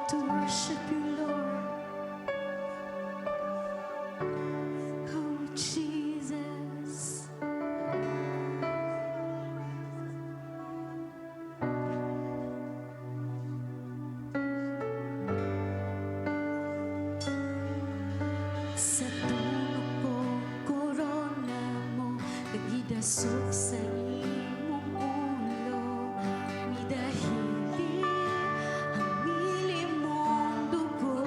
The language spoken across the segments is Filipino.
to worship you, Lord. Oh, Jesus. Sa dulo ko, korona mo, nagidasok sa imong ulo. Midahili ang mili mong dugo.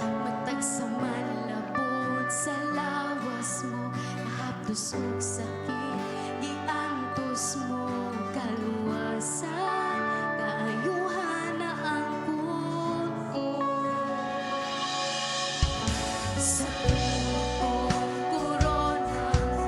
Matag sa manlabot sa lawas mo, nahapdos og sakit, giantos mo kaluwasan, kaayuhan na ang puno. Sa dulo ko, korona mo,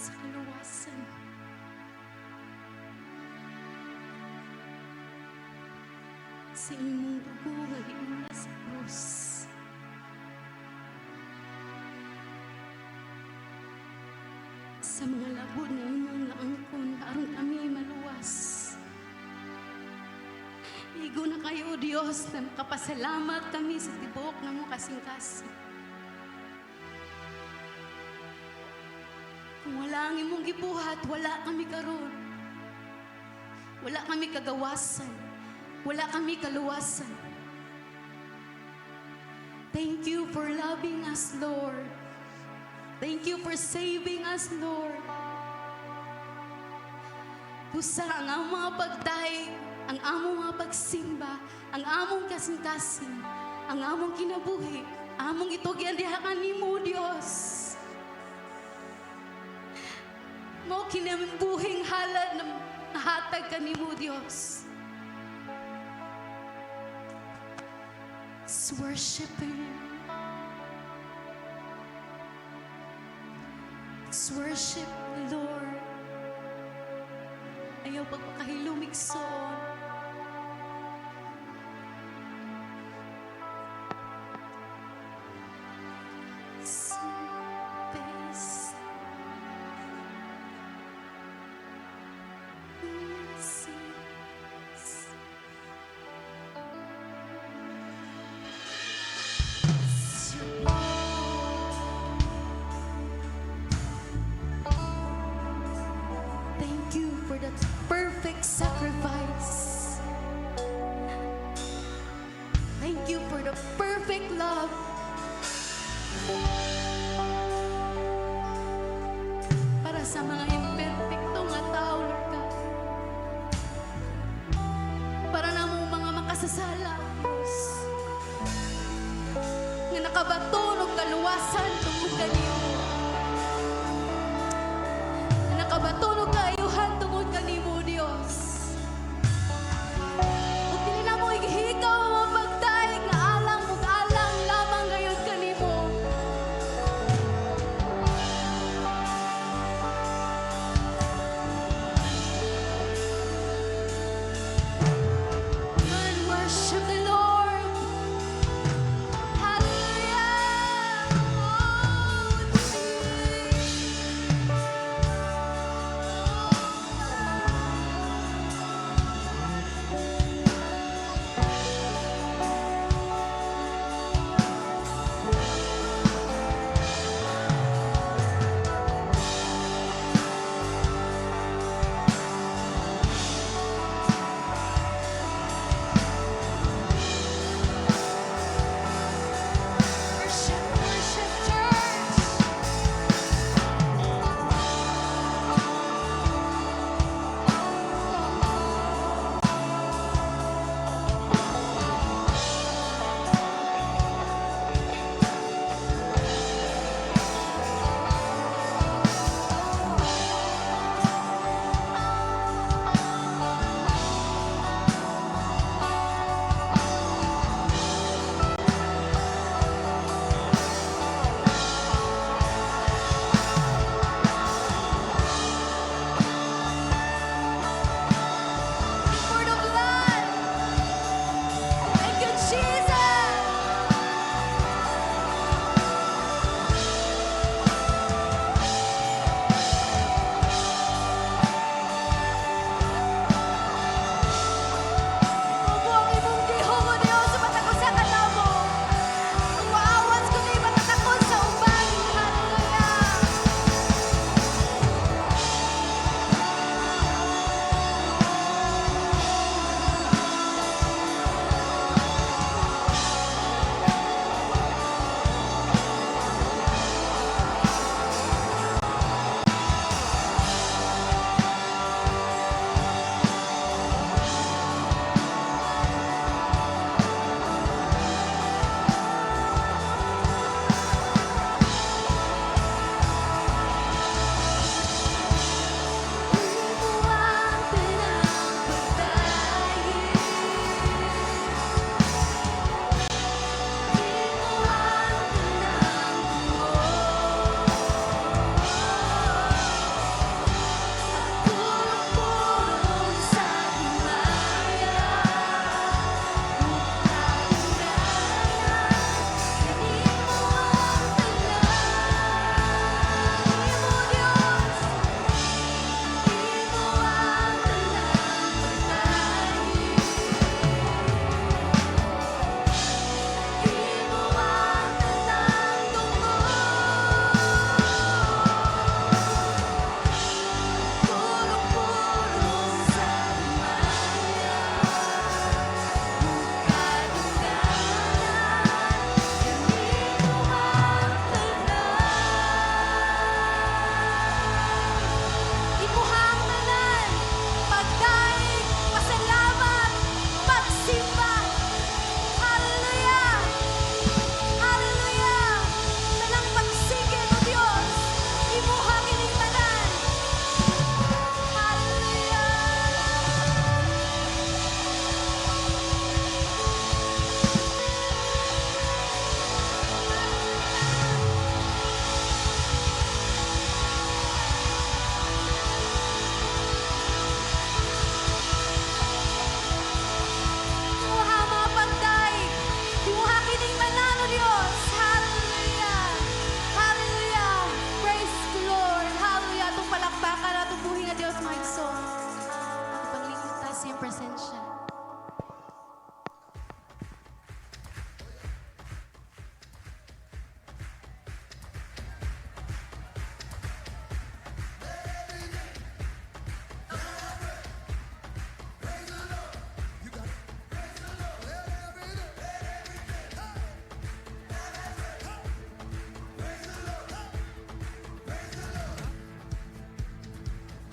sa kaluwasan. Sa imong dugo nga giula sa krus. Sa mga labod na imong naangkon aron kami maluwas. Igo na kayo, Diyos, na makapasalamat kami sa tibok na mo kasing-kasing. Kung wala ang imong gibuhat, wala kami karon. Wala kami kagawasan. Wala kami kaluwasan. Thank you for loving us, Lord. Thank you for saving us, Lord. Busa ang among mga pagdaig, ang among mga pagsimba, ang among kasing-kasing, ang among kinabuhi, among itugyan diha kanimo, Dios. Mo kinambuhing halad na nahatag kanimo, Dios. Let's worship Him. Let's worship the Lord. Ayaw pagpakahilumigson. Thank you for that perfect sacrifice. Thank you for the perfect love. Para sa mga imperfecto nga tao, Lord God. Para namong mga makasasala, Diyos. Nga nakabatunog kaluwasan tungkol kanimo. Nga nakabatunog kaayuhan tungkol kanimo, Diyos. Ug dili na mo ighigaw ang mga pagdaig nga alang ug alang lamang gayud kanimo. Man, worship the Lord. Hallelujah. Oh, Jesus.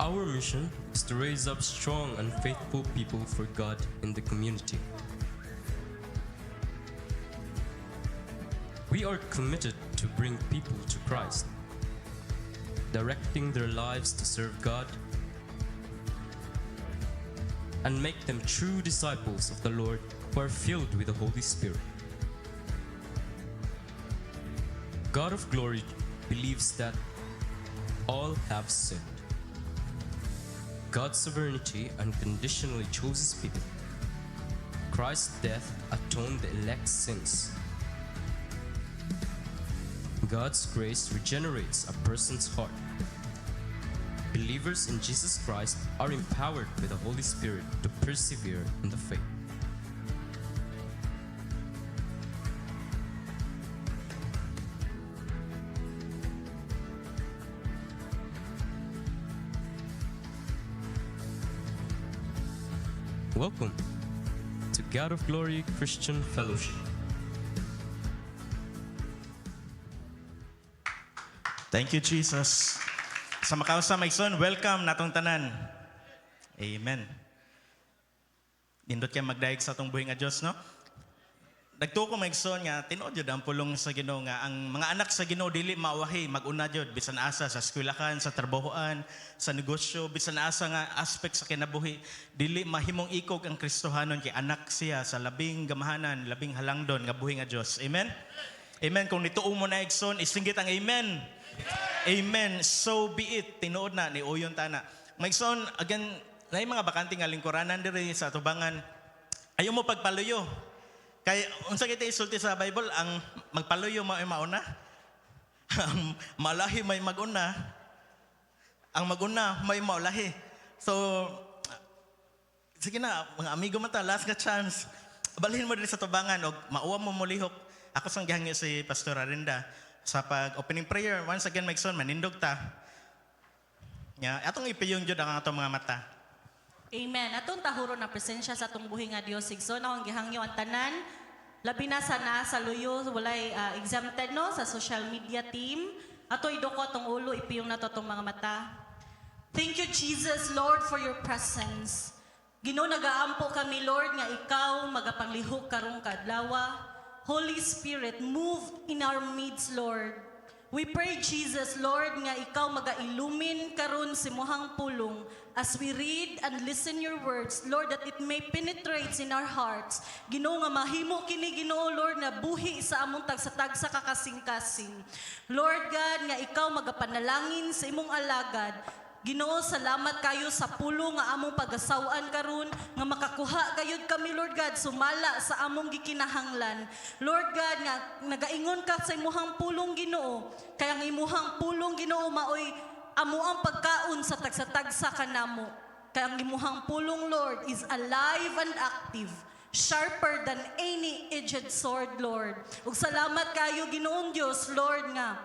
Our mission is to raise up strong and faithful people for God in the community. We are committed to bring people to Christ, directing their lives to serve God and make them true disciples of the Lord who are filled with the Holy Spirit. God of glory believes that all have sinned. God's sovereignty unconditionally chooses people. Christ's death atoned the elect's sins. God's grace regenerates a person's heart. Believers in Jesus Christ are empowered by the Holy Spirit to persevere in the faith. Welcome to God of Glory Christian Fellowship. Thank you, Jesus. Sa makausa, Maigsoon, welcome natong tanan. Amen. Nindot kayo magdaig sa atong buhi nga Diyos, no? Nagtuko, Maigsoon, nga tinuod yun ang pulong sa Ginoo nga ang mga anak sa Ginoo dili maawahi, mag-una yun, bisan asa sa eskwelahan, sa trabahoan, sa negosyo, bisan asa nga aspect sa kinabuhi, dili mahimong ikog ang Kristohanon kay anak siya sa labing gamahanan, labing halangdon nga buhi nga Diyos. Amen? Amen. Kung nituo mo na, Igsoon, isinggit ang amen. Amen. So be it. Tinuod na ni Uyon Tana. Maigsoon, again, na mga bakante nga lingkuranan diri sa atubangan. Ayaw mo pagpaluyo. Kay unsa kita isulti sa Bible, ang magpaluyo may mauna. Ang malahi may maguna. Ang maguna may maulahi. So sige na, mga amigo mata, last nga chance. Balhin mo diri sa tubangan og mauwa mo mulihok. Ako sang gihangyo si Pastor Arinda sa pag-opening prayer. Once again, Maigsoon, manindog ta. Yeah, atong ipiyong jud ang atong mga mata. Amen. Atong tahuro na presensya sa atong buhi nga Dios Igsoon ang gihangyo ang tanan. Labi na sa naa sa luyo walay exempted no sa social media team. Ato idoko atong ulo ipiyong nato atong mga mata. Thank you Jesus Lord for your presence. Ginoo nagaampo kami Lord nga ikaw magapanglihok karong kadlaw. Holy Spirit, move in our midst, Lord. We pray, Jesus, Lord, nga ikaw maga-illumin karon si mohang pulong as we read and listen your words, Lord, that it may penetrate in our hearts. Ginoo nga mahimo kini Ginoo, Lord, na buhi sa among tagsa-tagsa kakasing-kasing. Lord God, nga ikaw magapanalangin sa imong alagad. Ginoo, salamat kayo sa pulo nga among pagasawan karon nga makakuha gayud kami Lord God sumala sa among gikinahanglan. Lord God nga nagaingon ka sa imuhang pulong Ginoo kay ang imuhang pulong Ginoo maoy amo ang pagkaon sa tagsa-tagsa kanamo. Kay ang imuhang pulong Lord is alive and active, sharper than any edged sword, Lord. Ug salamat kayo Ginoong Dios Lord nga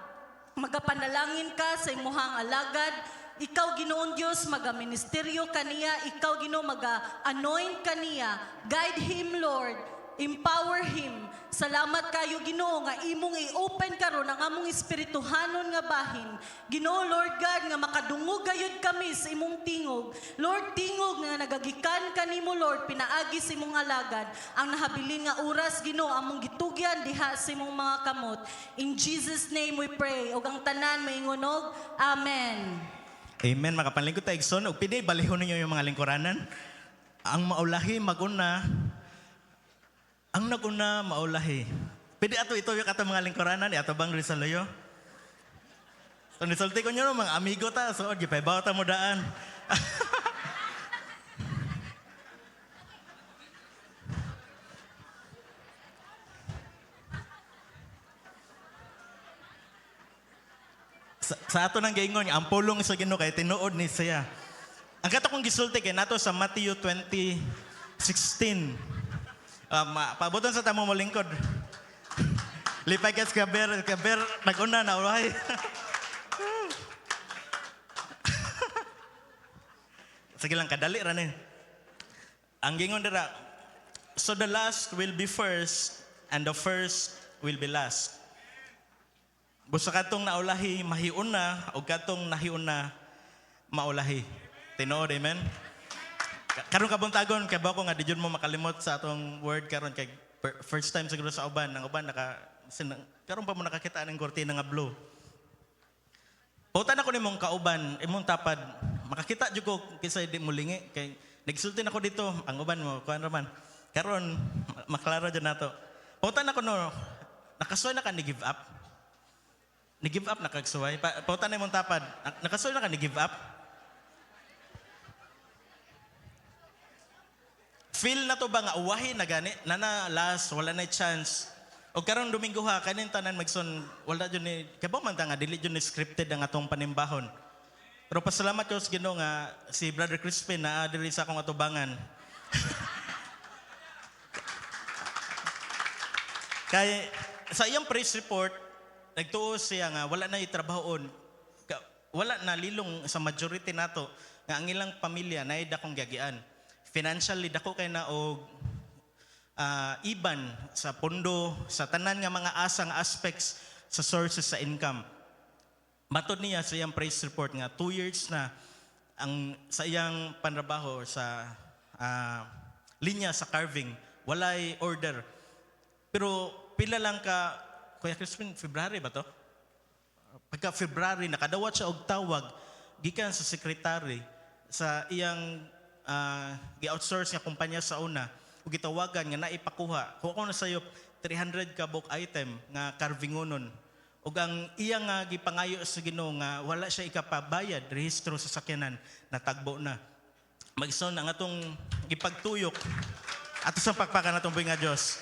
magapanalangin ka sa imuhang alagad. Ikaw Ginoong Diyos maga-ministeryo kaniya, ikaw Ginoo maga-anoint kaniya. Guide him Lord, empower him. Salamat kayo Ginoo nga imong i-open karon ang among espirituhanon nga bahin. Ginoo Lord God nga makadungog gayud kami sa imong tingog. Lord tingog nga nagagikan kanimo Lord pinaagi sa imong alagad. Ang nahabilin nga oras Ginoo among gitugyan diha sa imong mga kamot. In Jesus name we pray. Ug ang tanan maingunog. Amen. Amen. Makapanlingkod tayo, Igsoon. O pwede, balihon ninyo yung mga lingkuranan. Ang maulahi, maguna. Ang naguna, maulahi. Pwede ato ito yung mga lingkuranan. Ato bang Rizaloyo? So, nisulti ko nyo, mga amigo ta. So, gipaybaw ta mo daan. sa ato nang gaingon, ang pulong sa Ginoo kay tinuod ni siya. Ang kato kong gisulti kay nato sa Matthew 20:16. Pabuton sa tamo mo lingkod. Lipay kas kaber naguna na uray. Sige lang kadali ra ni. Ang gingon dira, so the last will be first and the first will be last. Busa katong naulahi mahiuna o katong nahiuna maulahi. Tinuod, amen? Karon kabuntagon, kay ba ko nga, di dyan mo makalimot sa atong word karon kay first time siguro sa uban. Ang uban, karon pa mo nakakita ng kortina nga blue. Pautan ako ni mong kauban, imong tapad, makakita dyan ko kisa di mo lingi. Kay, nagsulti na ko dito, ang uban mo, kuhan raman. Karon, maklaro dyan nato. Pautan ako no, nakasuway na ka ni give up? Ni give up na kagsuway? Pautan na imong tapad, nakasuway na ka ni give up? Feel na to ba nga uwahi na gani? Na last, wala na chance. O karong Domingo ha, kanin tanan magson, wala dyan ni, kabaw man ta nga, dili dyan ni scripted ang atong panimbahon. Pero pasalamat ko sa Ginoo nga, si Brother Crispin na dili sa akong atubangan. Kaya sa iyang praise report, nagtuo siya nga, wala na itrabahoon. Wala na lilong sa majority nato, nga ang ilang pamilya na dakong gagian. Financially dako kay na og iban sa pondo sa tanan nga mga asang aspects sa sources sa income. Matod niya sa iyang praise report nga 2 years na ang sa iyang panrabaho sa linya sa carving walay order. Pero pila lang ka Kuya Crispin, February ba to? Pagka February nakadawat siya og tawag gikan sa secretary sa iyang gi-outsource nga kumpanya sa una ug gitawagan nga naipakuha ko na sayop 300 ka book item nga carvingonon ug ang iya nga gipangayo sa Ginoo nga wala siya ikapabayad rehistro sa sakyanan natagbo na magson ang atong gipagtuyok ato sa pagpakan natong buhi nga Dios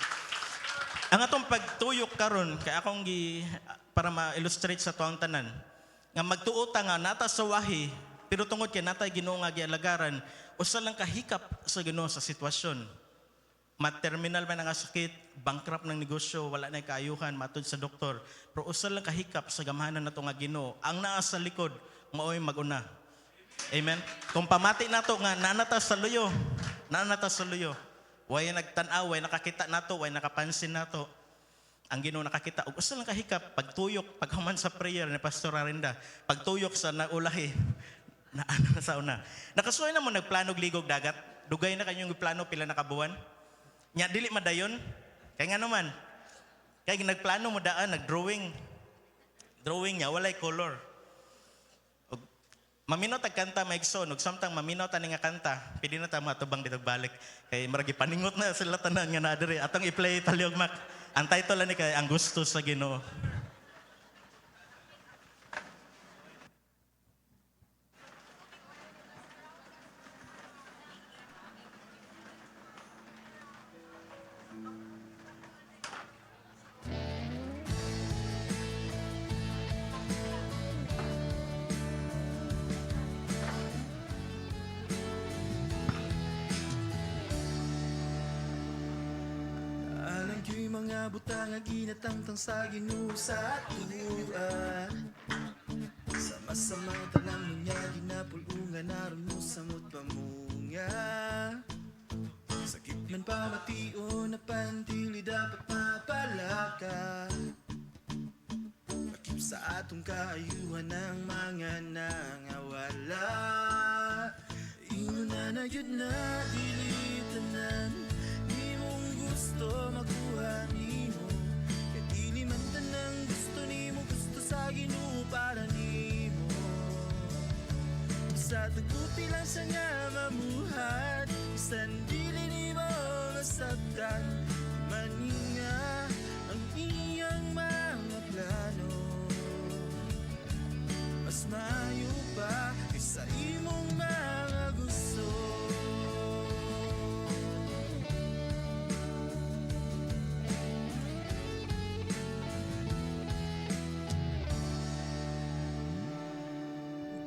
ang atong pagtuyok karon kay akong para ma-illustrate sa tuang tanan nga magtuota nga nata sa wahi pero tungod kay natay Ginoo nga gialagaran usa lang kahikap sa Ginoo sa sitwasyon. Mat-terminal man ang sakit, bankrupt ng negosyo, wala na kaayuhan, matod sa doktor. Pero usa lang kahikap sa gamhanan nato nga Ginoo. Ang naa sa likod, maoy maguna. Amen? Kung pamati nato nga, nanata sa luyo. Way nagtanaw, way nakakita nato, way nakapansin nato. Ang Ginoo nakakita. Ug usa lang kahikap, pagtuyok, paghuman sa prayer ni Pastor Arinda, pagtuyok sa naulahi, na ano sa una. Nakasuway na mo nagplano ligog dagat. Dugay na kanyang plano pila na kabuwan. Nya dili madayon. Kay nga naman. Kay nagplano mo daan nagdrawing. Drawing niya walay color. Ug maminaw tag kanta maigsoon ug samtang maminaw tani nga kanta, pili na ta matubang dito balik. Kay maragi paningot na sila tanan nga naa diri. Atong i-play talyogmak. Ang title ani kay Ang Gusto sa Ginoo. Alam ko'y mga butang nga ginatangtang sa Ginoo sa atuan. Sama-samang tanang niya ginapulungan naroon mo samot pamunga. Sakit man pamation na pantili dapat mapalaka. Pakip sa atong kaayuhan ng mga nangawala. Ingon na yun na dilitanan. Di mong gusto makuha nimo. Kaya dili man tanang gusto nimo. Gusto sa Ginoo para nimo. Sa tagupi lang siya nga mamuhat. Isang dili nimo masabtan. Maninga ang iyang mga plano. Mas mayo pa kaysa imong mga gusto.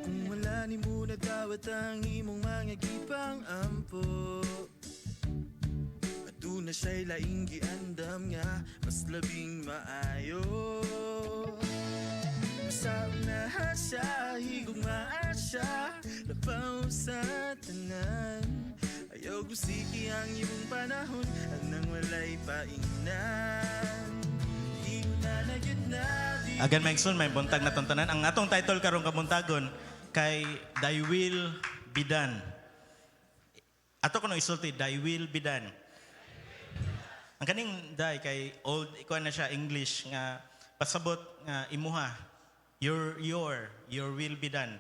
Kung wala ni mo nagawat ang imong mga gipang ampo, aduna siya'y laing giandam nga mas labing maayo. Sa unahan siya, higugmaan siya, labaw sa tanan. Ayaw gusiki ang iyong panahon, ang nang walay paingnan. Di mo na yun na, di Agan Maigsoon, may buntag na tuntanan. Ang atong title karong kabuntagon kay Thy Will be done. Ato ko nung isulti, thy will be done. Ang kaning day kay old, ikuha na siya English nga pasabot nga imuha. Your will be done.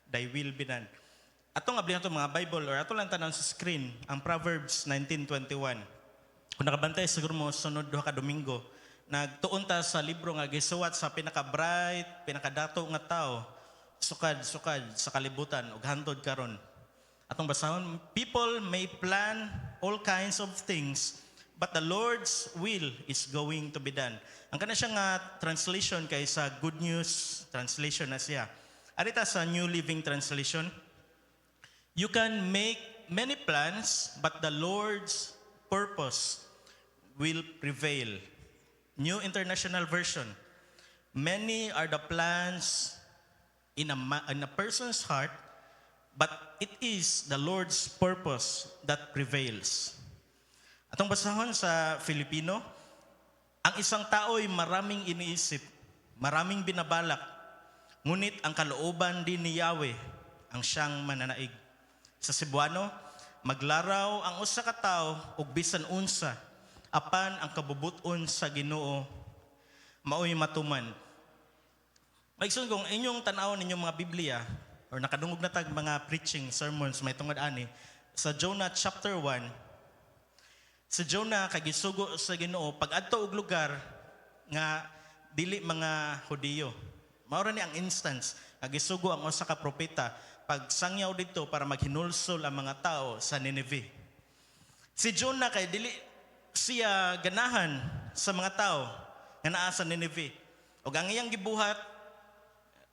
Thy will be done. Ato nga blihan to mga Bible or ato lang tanan sa screen ang Proverbs 19:21. Kung nakabantay siguro mo sunod duha ka Domingo, nagtuon ta sa libro nga gisuwat sa pinaka-bright, pinakadato nga tao, sukad sa kalibutan ug hantod karon. Atong basahon, people may plan all kinds of things, but the Lord's will is going to be done. Ang kana siya nga translation kay sa Good News translation na siya. Arita sa New Living Translation, you can make many plans, but the Lord's purpose will prevail. New International Version, many are the plans in a person's heart, but it is the Lord's purpose that prevails. Atong basahon sa Filipino, ang isang tao'y maraming iniisip, maraming binabalak, ngunit ang kalooban din ni Yahweh ang siyang mananaig. Sa Cebuano, maglaraw ang usa ka tawo ug bisan unsa, apan ang kabubuton sa Ginoo mao'y matuman. Maigsoon kung inyong tan-awon ninyong mga Biblia or nakadungog na tag mga preaching sermons may tungod ani sa Jonah chapter 1. Si Jonah kay gisugo sa Ginoo pag-adto og lugar nga dili mga Hudiyo. Mao ra ni ang instance nga gisugo ang usa ka propeta pagsangyaw didto para maghinulsol ang mga tao sa Nineveh. Si Jonah kay dili siya ganahan sa mga tao nga naa sa Nineveh. Ug ang iyang gibuhat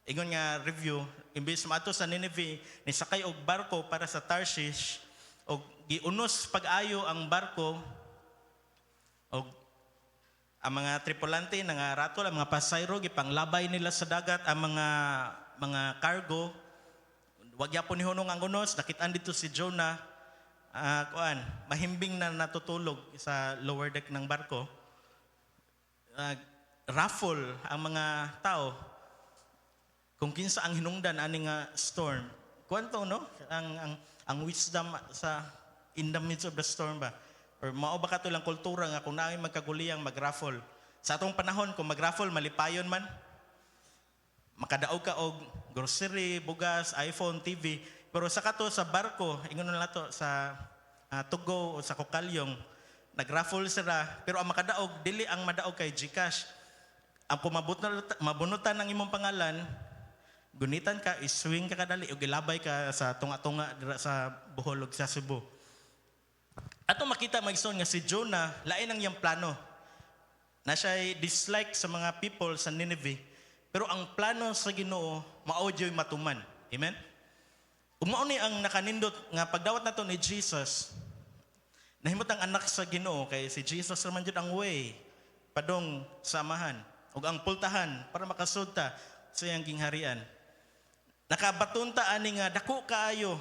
ingon nga review, imbis maato sa Nineveh, nisakay og barko para sa Tarshish og giunos pag-ayo ang barko og ang mga tripulante nga ratol, ang mga pasayro gipanglabay nila sa dagat ang mga cargo. Wag yapon ni hunong ang unos, nakitaan dito si Jonah mahimbing na natutulog sa lower deck ng barko. Raffle ang mga tao kung kinsa ang hinungdan ani nga storm. Kwanto no? Ang wisdom sa in the midst of the storm ba? Or mao ba kato lang kultura nga kung naay magkaguliyang mag-raffle. Sa atong panahon kung mag-raffle malipayon man, makadaog ka og grocery, bugas, iPhone, TV. Pero sa kato sa barko, ingon na to sa Tugo o sa Kokalyong, nag-raffle sila. Pero ang makadaog, dili ang madaog kay GCash. Ang mabunutan ng imong pangalan, gunitan ka, iswing ka kadali, o gilabay ka sa tunga-tunga sa Bohol ug sa Cebu. Ato makita maigsoon nga si Jonah, lain ang iyang plano. Na siya'y dislike sa mga people sa Nineveh, pero ang plano sa Ginoo, maodyo'y matuman. Amen? Umao ni ang nakanindot nga pagdawat nato ni Jesus, nahimot ang anak sa Ginoo, kay si Jesus naman jud ang way, padong samahan, ug ang pultahan para makasudta sa iyang gingharian. Nakabatunta ani nga dako kaayo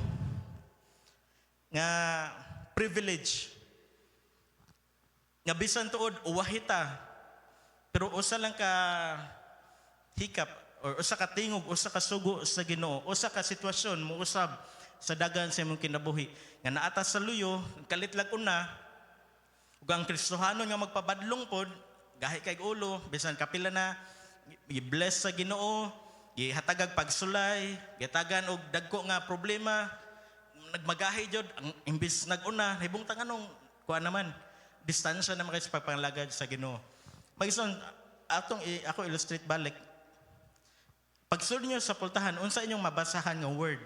nga privilege nga bisan tuod uwahita pero usa lang ka hikap or usa ka tingog, usa ka sugo sa Ginoo, usa ka sitwasyon mo usab sa dagan sa imong kinabuhi nga naata sa luyo kalitlag una ug ang Kristohanon nga magpabadlong pod gahi kay ulo bisan kapila na i-bless sa Ginoo, gihatagag pagsulay, gitagan og dagko nga problema, nagmagahi jud ang imbis naguna hibong tanganong kuan naman distansya naman kay sa pagpangalagad sa Ginoo. Magison ako illustrate balik. Pagsulod niyo sa pultahan, unsa inyong mabasahan nga word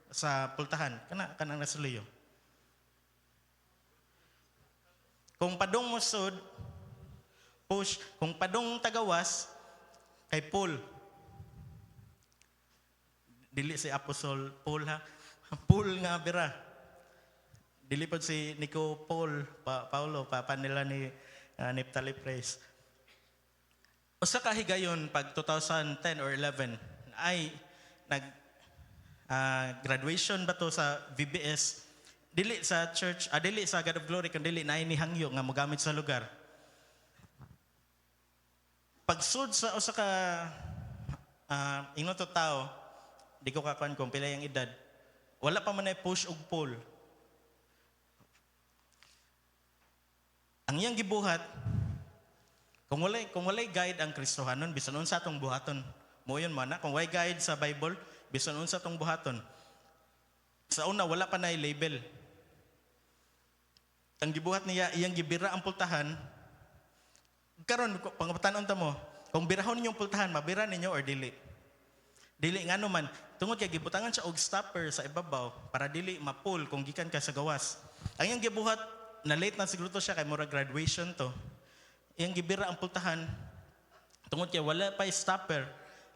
sa pultahan? Kanang nasuliyo. Kung padong mo sud, push. Kung padong tagawas, kay pull. Dili si Apostol Paul ha. Paul nga bira. Dili pod si Nico Paul, Paulo, papa nila ni Neptali Praise. Usa ka higayon pag 2010 or 11 ay graduation ba to sa VBS, dili sa church, dili sa God of Glory, kan dili na ini hangyo nga mogamit sa lugar. Pagsud sa usa ka ingno to tao, di ko kakuan kung pila yung edad, wala pa man ay push ug pull. Ang iyang gibuhat, kung walay guide ang Kristohanon, bisan unsa atong buhaton. Mo yun man, kung walay guide sa Bible, bisan unsa atong buhaton. Sa una, wala pa na label. Ang gibuhat niya, iyang gibira ang pultahan. Karon, pangapatanon ta mo, kung birahon ninyong pultahan, mabira ninyo or dili? Dili nga man, tungod kay gibutangan siya og stopper sa ibabaw para dili mapul kung gikan ka sa gawas. Ang iyang gibuhat, na late na siguro to siya kay mura graduation to. Iyang gibira ang pultahan, tungod kay wala pa stopper,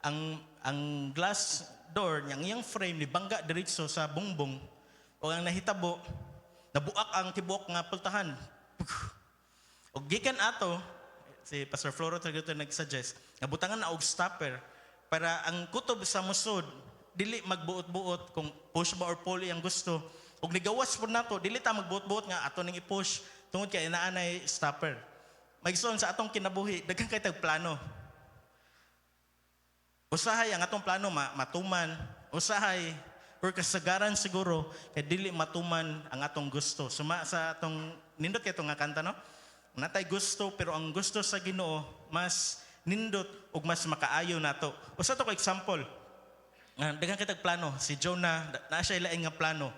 ang glass door, ang iyang frame ni bangga diretso sa bungbong o ang nahitabo, nabuak ang tibuok nga pultahan. Og gikan ato, si Pastor Floro tagato nag-suggest, nabutangan na og stopper para ang kutob sa musod dili magbuot-buot kung push ba or pull ang gusto. Og nigawas po nato, dili ta magbuot-buot nga ato ning i-push tungod kay inaanay stopper. Magson sa atong kinabuhi, daghang kay tag plano. Usahay ang atong plano matuman, usahay or kasagaran siguro kay dili matuman ang atong gusto. Suma sa atong nindot kay nga kanta no. Natay gusto pero ang gusto sa Ginoo mas nindot ug mas makaayo nato. Usa to ko example. Daghang kay tag plano si Jonah naa siya ilaing nga plano.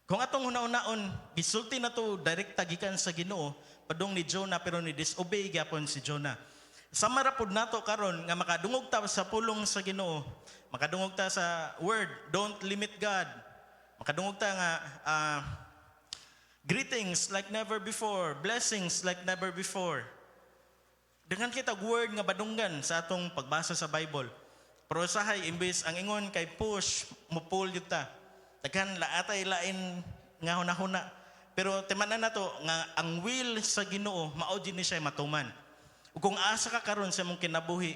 Kung atong una-unaon gisulti na to direkta gikan sa Ginoo padung ni Jonah pero ni disobey gyapon si Jonah. Sama ra pud nato karon nga makadungog ta sa pulong sa Ginoo, makadungog ta sa word, don't limit God. Makadungog ta nga greetings like never before, blessings like never before. Dengan kita word nga badunggan sa atong pagbasa sa Bible. Pero usahay imbes ang ingon kay push, mo pull yun ta. Daghan laatay lain nga hunahuna. Pero timanan nato nga ang will sa Ginoo mao ni siya matuman. Ug kung asa ka karon sa imong kinabuhi,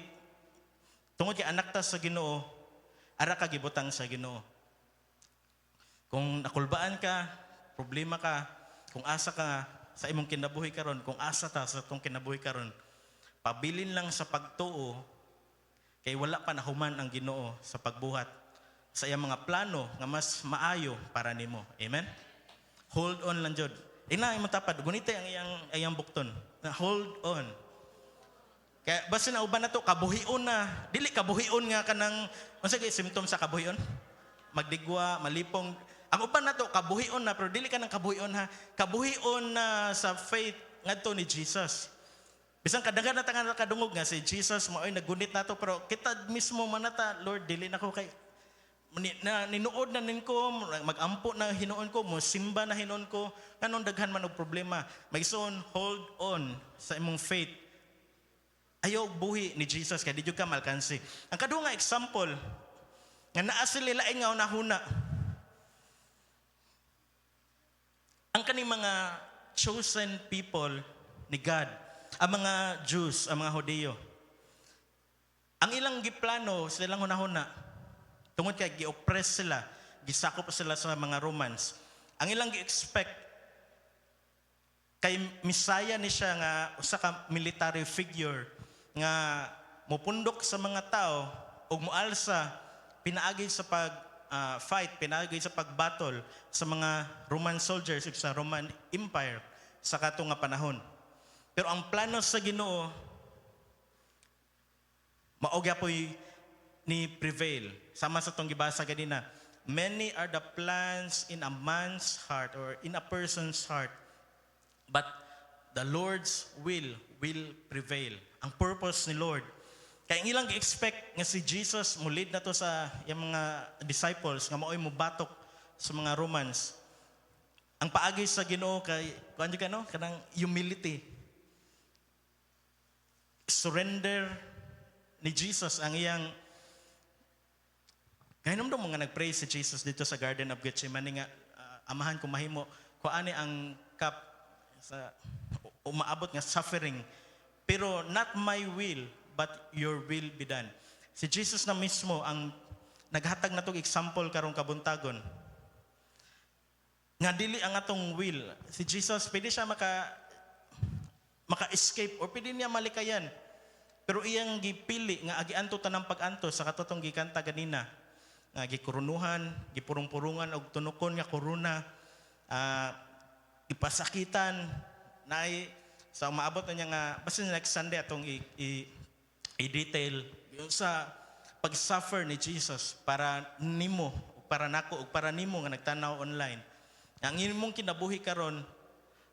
tungod kay anak ta sa Ginoo, ara ka gibutang sa Ginoo. Kung nakulbaan ka, problema ka, kung asa ka sa imong kinabuhi karon, kung asa ta sa tong kinabuhi karon, pabilin lang sa pagtuo kay wala pa nahuman ang Ginoo sa pagbuhat sa iyang mga plano nga mas maayo para nimo. Amen. Hold on lang jud. Ina imong tapad, gunita ang iyang bukton. Hold on. Kaya basta na uban na to, kabuhion na. Dili kabuhion nga kanang, unsa kay symptom sa kabuhion? Magdigwa, malipong. Ang uban na to, kabuhion na, pero dili ka ng kabuhion ha. Kabuhion na sa faith ngadto ni Jesus. Bisan kadaghan na tangan kadungog nga si Jesus maoy nagunit nato pero kita mismo manata, Lord, dili na ko kay ninuod na ninko, magampo na hinuon ko, mo simba na hinuon ko, kanong daghan man og problema. Magison, hold on sa imong faith. Ayaw buhi ni Jesus kay di jud ka malkansi. Ang kaduha nga example nga naa sila laing nga unahuna. Ang kaning mga chosen people ni God, ang mga Jews, ang mga Hodeo. Ang ilang giplano silang hunahuna tungod kay gi-oppress sila, gisakop sila sa mga Romans. Ang ilang gi-expect kay Messiah ni siya nga usa ka military figure nga mupundok sa mga tao ug moalsa pinaagi sa fight, pinaagi sa pagbattle sa mga Roman soldiers ug sa Roman Empire sa kato nga panahon. Pero ang plano sa Ginoo mao gyapon ni prevail. Sama sa tong gibasa ganina, many are the plans in a man's heart or in a person's heart, but the Lord's will prevail. Ang purpose ni Lord. Kaya ang ilang expect nga si Jesus mulid na to sa yung mga disciples nga maoy mubatok sa mga Romans. Ang paagi sa Ginoo kay kuan ka no, kanang humility. Surrender ni Jesus ang iyang kahinomdom mga nagpray si Jesus dito sa Garden of Gethsemane nga amahan ko mahimo kuani ang cup sa umaabot nga suffering. Pero not my will, but your will be done. Si Jesus na mismo ang naghatag na itong example karong kabuntagon. Nga dili ang atong will. Si Jesus, pwede siya maka-escape or pwede niya malikayan. Pero iyang gipili nga agianto tanang pag-anto sa katotong gikanta ganina. nga gikurunuhan, gipurong-purungan og tunukon nga korona, ipasakitan naay sa maabot na niya nga basta next Sunday atong i-detail yung sa pag-suffer ni Jesus para nimo, para nako ug para nimo nga nagtanaw online. Ang imong kinabuhi karon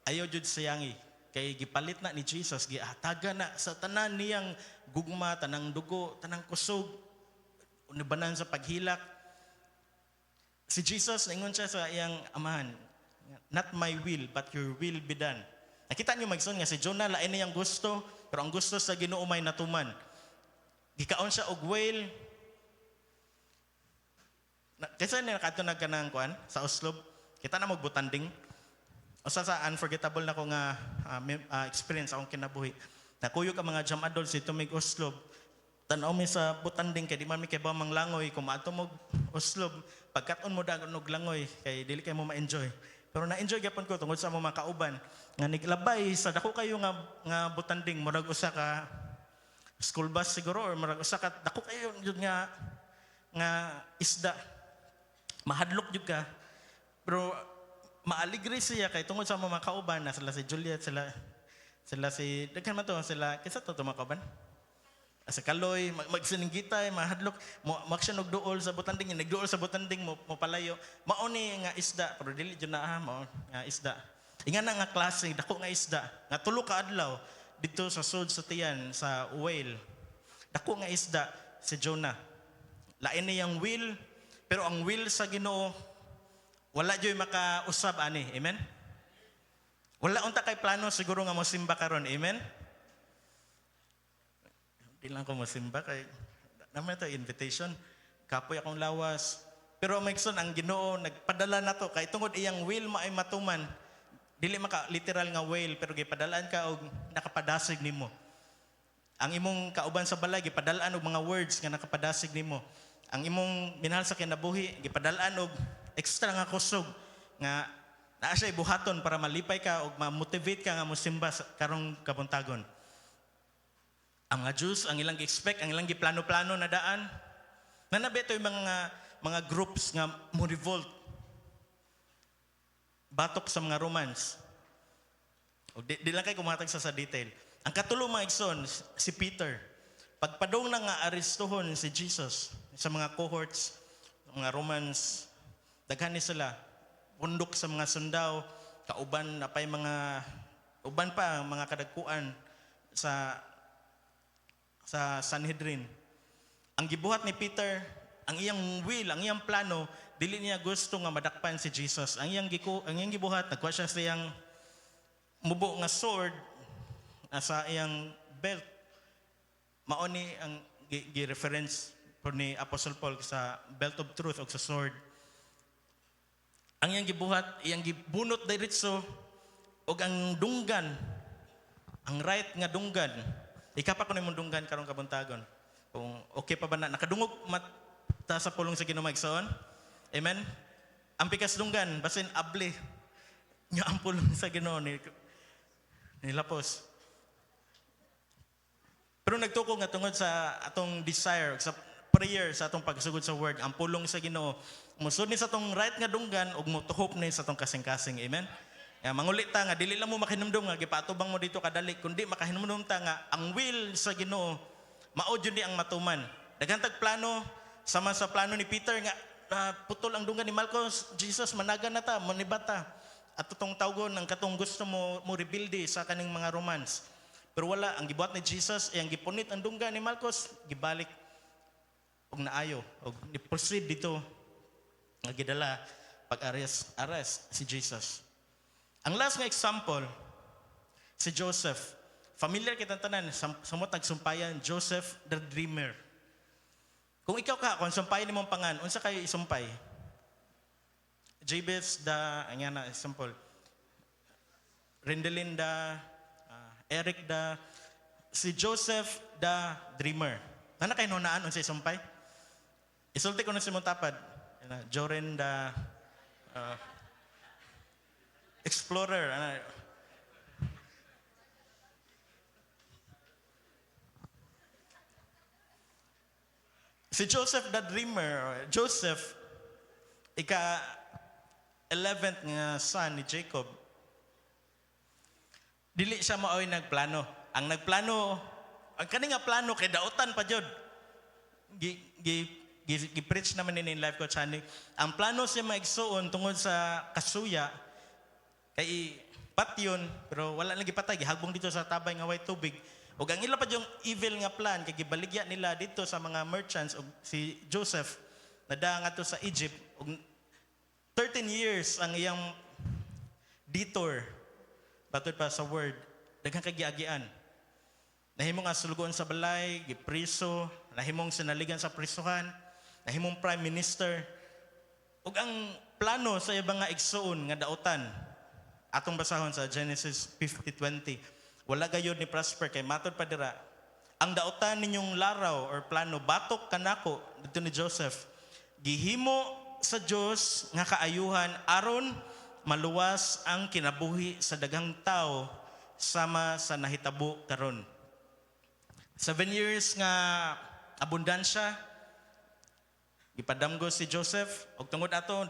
ayaw jud sayangi kay gipalit na ni Jesus, giataga na sa tanan niyang gugma, tanang dugo, tanang kusog, unibanan sa paghilak. Si Jesus naingon siya sa iyang amahan, not my will but your will be done. Nakita niyo magson nga si Jonah lain niyang gusto, pero ang gusto sa Ginoo may natuman. Gikaon siya og whale. Kasi nakadto na kanang kuan sa Oslob, kita na magbutanding. Usa sa unforgettable na ko nga experience akong kinabuhi. Nakuyog ang mga jam adults dito mig Oslob. Tanaw mi sa butanding kay di man mi kay ba manglangoy kung maato mo Oslob, pagkat-on mo dagon og langoy kay dili kay mo ma-enjoy. Pero na-enjoy gyapon ko tungod sa mga kauban nga niglabay sa dako kayo nga butanding murag usa ka school bus siguro or murag usa ka dako kayo jud nga isda. Mahadlok jud ka. Pero maaligre siya kay tungod sa mga kauban na sila si Juliet, sila si daghan man to, sila kinsa to mga kauban? Sa Kaloy, magsininggitay, mahadlok, magsya nagduol sa butanding, nagduol sa butanding mo palayo. Mao ni nga isda, pero dili jud na mao nga isda. Inga na nga klase, dako nga isda, nga tulo ka adlaw dito sa sud sa tiyan sa whale. Dako nga isda si Jonah. Lain niyang will, pero ang will sa Ginoo wala joy makausab ani. Amen. Wala unta kay plano siguro nga mosimba karon. Amen. Di lang ko mosimba kay naman ito invitation. Kapoy akong lawas. Pero Mikeson, ang Ginoo nagpadala na to kay tungod iyang will maay matuman. Dili maka literal nga whale pero gipadalaan ka og nakapadasig nimo. Ang imong kauban sa balay gipadalaan og mga words nga nakapadasig nimo. Ang imong minahal sa kinabuhi gipadalaan og extra nga kusog nga naa siya buhaton para malipay ka og ma-motivate ka nga mosimba karong kabuntagon. Ang mga Jews, ang ilang gi-expect, ang ilang giplano-plano na daan. Nanabi ito yung mga groups nga mo revolt. Batok sa mga Romans. O di lang kayo kumatag sa detail. Ang katulo mga igsoon, si Peter. Pagpadong na nga aristohon si Jesus sa mga cohorts, mga Romans, daghan ni sila. Pundok sa mga sundaw, kauban na pa'y mga, uban pa mga kadagkuan sa Sanhedrin. Ang gibuhat ni Peter, ang iyang will, ang iyang plano, dili niya gusto nga madakpan si Jesus. Ang iyang gibuhat, nagkuha siya sa iyang mubo nga sword sa iyang belt. Mao ni ang gi-reference por ni Apostle Paul sa belt of truth o sa sword. Ang iyang gibuhat, iyang gibunot diretso og ang dunggan, ang right nga dunggan. Ikapa ko na yung dunggan karong kabuntagon. Kung okay pa ba na, nakadungog mata sa pulong sa Ginoo maigsoon? Amen? Ang pikas dunggan, basin able nga ang pulong sa Ginoo nilapos. Pero nagtuko nga tungod sa atong desire, sa prayer, sa atong pagsugod sa word, ang pulong sa Ginoo, musud ni sa atong right nga dunggan ug mutuhop ni sa atong kasing-kasing. Amen? Mangulit ta nga dili lang mo makinumdum nga gipatubang mo dito kadali kundi makahinumdum ta nga ang will sa Ginoo mao jud ni ang matuman. Daghan tag plano sama sa plano ni Peter nga putol ang dunggan ni Malchus, Jesus managan na ta, manibata. At tutong tawgon ang katong gusto mo rebuild sa kaning mga Romans. Pero wala ang gibuhat ni Jesus ang gipunit ang dunggan ni Malchus, gibalik og naayo og ni-proceed dito nga gidala pag-arrest si Jesus. Ang last nga example, si Joseph. Familiar kitang tanan, samot nagsumpayan, Joseph the Dreamer. Kung ikaw ka, kung sumpayan ni mong pangan, unsa kayo isumpay? Jabez ang yan na example. Rendelin Eric si Joseph the Dreamer. Nana kayo nunaan, unsa isumpay? Isulti ko na si mong tapad. Joren Explorer. Si Joseph the Dreamer, Joseph, ika-11th nga son ni Jacob, dili siya maoy nagplano. Ang nagplano, ang kani nga plano kay dautan pa jud. Gi-preach naman in life coach ani. Ang plano siya maigsuon tungod sa kasuya kay patyon pero wala lagi patay gihagbong dito sa tabay nga way tubig. Ug ang ila pa yung evil nga plan kay gibaligya nila dito sa mga merchants ug si Joseph nada nga to sa Egypt ug 13 years ang iyang detour batud pa sa word daghang kagiagian. Nahimong nga sulugon sa balay, gipriso, nahimong sinaligan sa prisuhan, nahimong prime minister. Ug ang plano sa ibang nga igsuon nga dautan atong basahon sa Genesis 50:20. Wala gayud ni prosper kay matod pa dira. Ang dautan ninyong laraw or plano batok kanako dito ni Joseph. Gihimo sa Dios nga kaayuhan aron maluwas ang kinabuhi sa daghang tao sama sa nahitabo karon. 7 years nga abundansya gipadamgo si Joseph ug tungod ato